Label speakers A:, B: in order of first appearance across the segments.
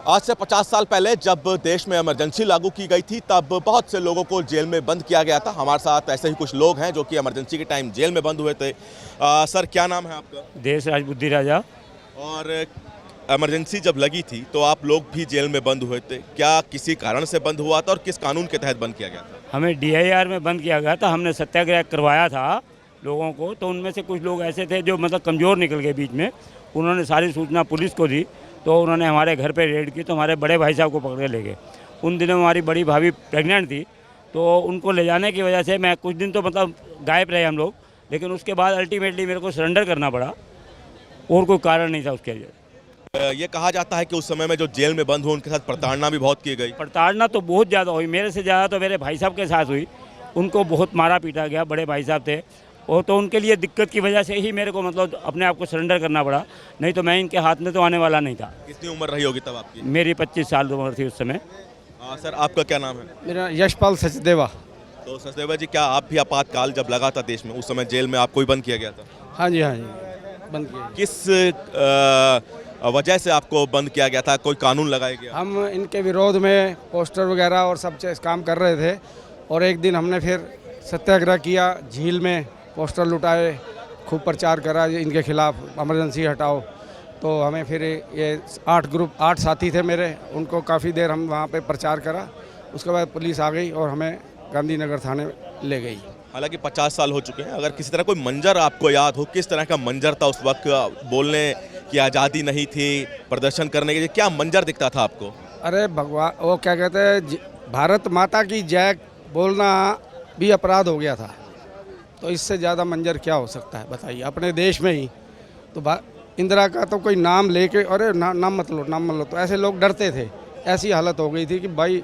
A: आज से 50 साल पहले जब देश में इमरजेंसी लागू की गई थी तब बहुत से लोगों को जेल में बंद किया गया था। हमारे साथ ऐसे ही कुछ लोग हैं जो कि इमरजेंसी के टाइम जेल में बंद हुए थे। सर, क्या नाम है आपका?
B: देशराज बुद्धि राजा।
A: और इमरजेंसी जब लगी थी तो आप लोग भी जेल में बंद हुए थे, क्या किसी कारण से बंद हुआ था और किस कानून के तहत बंद किया गया था?
B: हमें DIR में बंद किया गया था। हमने सत्याग्रह करवाया था लोगों को, तो उनमें से कुछ लोग ऐसे थे जो मतलब कमज़ोर निकल गए बीच में। उन्होंने सारी सूचना पुलिस को दी तो उन्होंने हमारे घर पे रेड की तो हमारे बड़े भाई साहब को पकड़ के ले गए। उन दिनों हमारी बड़ी भाभी प्रेग्नेंट थी तो उनको ले जाने की वजह से मैं कुछ दिन तो मतलब गायब रहे हम लोग, लेकिन उसके बाद अल्टीमेटली मेरे को सरेंडर करना पड़ा और कोई कारण नहीं था उसके लिए।
A: ये कहा जाता है कि उस समय में जो जेल में बंद हुए उनके साथ प्रताड़ना भी बहुत की गई।
B: प्रताड़ना तो बहुत ज़्यादा हुई, मेरे से ज़्यादा तो मेरे भाई साहब के साथ हुई। उनको बहुत मारा पीटा गया, बड़े भाई साहब थे और तो उनके लिए दिक्कत की वजह से ही मेरे को मतलब अपने आप को सरेंडर करना पड़ा, नहीं तो मैं इनके हाथ में तो आने वाला नहीं था।
A: कितनी उम्र रही होगी तब आपकी?
B: मेरी 25 साल उम्र थी उस समय।
A: सर, आपका क्या नाम है?
C: मेरा यशपाल सचदेवा।
A: तो सचदेवा जी, क्या आप भी आपातकाल जब लगा था देश में उस समय जेल में आपको भी बंद किया गया था?
C: हाँ जी, बंद किया।
A: किस वजह से आपको बंद किया गया था? कोई कानून लगाया गया?
C: हम इनके विरोध में पोस्टर वगैरह और सब चीज़ काम कर रहे थे और एक दिन हमने फिर सत्याग्रह किया, झील में पोस्टर लुटाए, खूब प्रचार करा इनके खिलाफ, इमरजेंसी हटाओ। तो हमें फिर ये 8 साथी थे मेरे, उनको काफ़ी देर हम वहाँ पे प्रचार करा। उसके बाद पुलिस आ गई और हमें गांधीनगर थाने ले गई।
A: हालांकि 50 साल हो चुके हैं, अगर किसी तरह कोई मंजर आपको याद हो, किस तरह का मंजर था उस वक्त? बोलने की आज़ादी नहीं थी, प्रदर्शन करने के लिए क्या मंजर दिखता था आपको?
C: अरे भगवान, वो क्या कहते हैं, भारत माता की जय बोलना भी अपराध हो गया था। तो इससे ज़्यादा मंजर क्या हो सकता है बताइए, अपने देश में ही। तो इंदिरा का तो कोई नाम लेके अरे नाम मत लो, तो ऐसे लोग डरते थे। ऐसी हालत हो गई थी कि भाई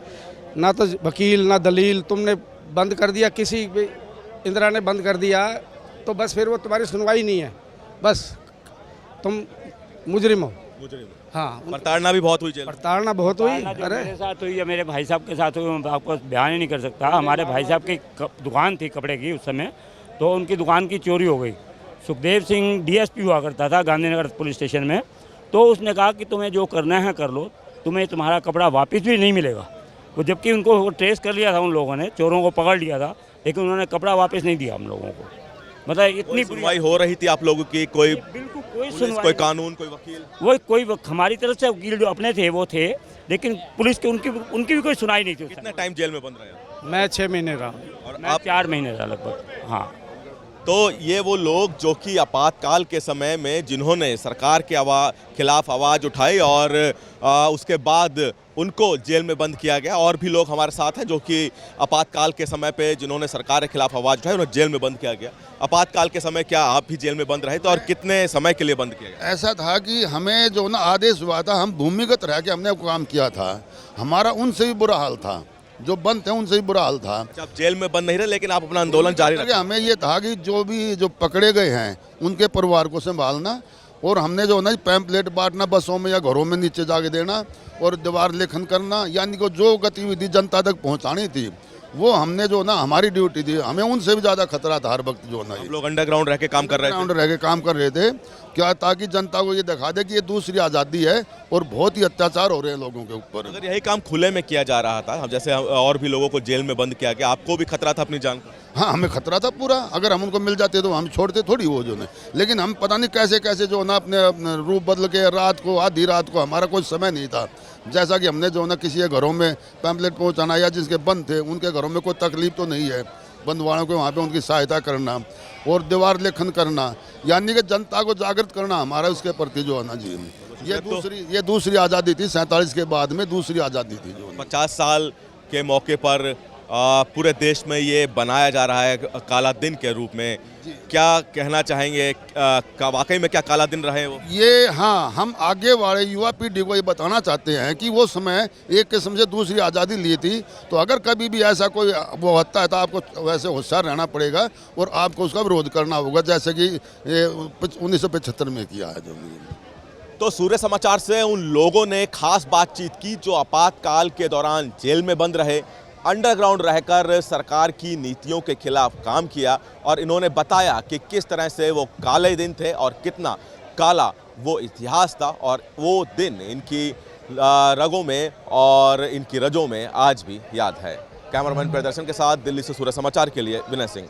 C: ना तो वकील ना दलील, तुमने बंद कर दिया, किसी भी इंदिरा ने बंद कर दिया तो बस फिर वो तुम्हारी सुनवाई नहीं है, बस तुम मुजरिम हो। हाँ,
A: प्रताड़ना भी बहुत हुई जेल में।
C: प्रताड़ना बहुत हुई।
B: अरे मेरे साथ हुई या मेरे भाई साहब के साथ हुई, मैं आपको बयान ही नहीं कर सकता। हमारे भाई साहब की दुकान थी कपड़े की उस समय, तो उनकी दुकान की चोरी हो गई। सुखदेव सिंह DSP हुआ करता था गांधीनगर पुलिस स्टेशन में, तो उसने कहा कि तुम्हें जो करना है कर लो, तुम्हें तुम्हारा कपड़ा वापस भी नहीं मिलेगा। वो जबकि उनको वो ट्रेस कर लिया था, उन लोगों ने चोरों को पकड़ लिया था, लेकिन उन्होंने कपड़ा वापस नहीं दिया हम लोगों को। मतलब इतनी
A: सुनवाई हो रही थी आप लोगों की? कोई
B: बिल्कुल कोई
A: पुलिस, कोई कानून, कोई वकील?
B: वो कोई हमारी तरफ से वकील जो अपने थे वो थे, लेकिन पुलिस की उनकी भी कोई सुनाई नहीं थी।
A: कितना टाइम जेल में बंद रहे?
C: मैं 6 महीने रहा
A: और
B: मैं 4 महीने रहा लगभग। हाँ,
A: तो ये वो लोग जो कि आपातकाल के समय में जिन्होंने सरकार के खिलाफ आवाज़ उठाई और उसके बाद उनको जेल में बंद किया गया। और भी लोग हमारे साथ हैं जो कि आपातकाल के समय पे जिन्होंने सरकार के खिलाफ आवाज़ उठाई उन्हें जेल में बंद किया गया। आपातकाल के समय क्या आप भी जेल में बंद रहे थे और कितने समय के लिए बंद किया गया?
D: ऐसा था कि हमें जो ना आदेश हुआ था, हम भूमिगत रह के हमने काम किया था। हमारा उनसे भी बुरा हाल था, जो बंद थे उनसे भी बुरा हाल था।
A: आप जेल में बंद नहीं रहे लेकिन आप अपना आंदोलन जारी रखे।
D: हमें ये था कि जो पकड़े गए हैं उनके परिवार को संभालना, और हमने जो ना पैम्पलेट बांटना बसों में या घरों में नीचे जाके देना और दीवार लेखन करना, यानी कि जो गतिविधि जनता तक पहुंचानी थी वो हमने जो ना हमारी ड्यूटी थी। हमें उनसे भी ज़्यादा खतरा था हर वक्त जो ना।
A: हम लोग अंडरग्राउंड रह के काम कर रहे थे क्या, ताकि जनता को ये दिखा दे कि ये दूसरी आज़ादी है और बहुत ही अत्याचार हो रहे हैं लोगों के ऊपर। अगर यही काम खुले में किया जा रहा था, जैसे और भी लोगों को जेल में बंद किया गया, आपको भी खतरा था अपनी जान का?
D: हाँ, हमें खतरा था पूरा। अगर हम उनको मिल जाते तो हम छोड़ते थोड़ी वो जो नहीं, लेकिन हम पता नहीं कैसे कैसे जो ना अपने रूप बदल के रात को, आधी रात को, हमारा कोई समय नहीं था। जैसा कि हमने जो ना किसी के घरों में पैम्पलेट पहुंचाना या जिसके बंद थे उनके घरों में कोई तकलीफ तो नहीं है, बंद वालों को वहाँ पे उनकी सहायता करना और दीवार लेखन करना, यानी कि जनता को जागृत करना हमारा उसके प्रति जो है ना जी। ये दूसरी आज़ादी थी, 47 के बाद में दूसरी आज़ादी थी जो
A: 50 साल के मौके पर पूरे देश में ये बनाया जा रहा है काला दिन के रूप में। क्या कहना चाहेंगे, वाकई में क्या काला दिन रहे वो?
D: ये हाँ, हम आगे वाले युवा पीढ़ी को ये बताना चाहते हैं कि वो समय एक किस्म से दूसरी आज़ादी ली थी। तो अगर कभी भी ऐसा कोई वो होता है तो आपको वैसे होशियार रहना पड़ेगा और आपको उसका विरोध करना होगा, जैसे कि 1975 में किया है जो।
A: तो सूर्य समाचार से उन लोगों ने खास बातचीत की जो आपातकाल के दौरान जेल में बंद रहे, अंडरग्राउंड रहकर सरकार की नीतियों के खिलाफ काम किया, और इन्होंने बताया कि किस तरह से वो काले दिन थे और कितना काला वो इतिहास था और वो दिन इनकी रगों में और इनकी रजों में आज भी याद है। कैमरामैन प्रदर्शन के साथ दिल्ली से सूरज समाचार के लिए विनय सिंह।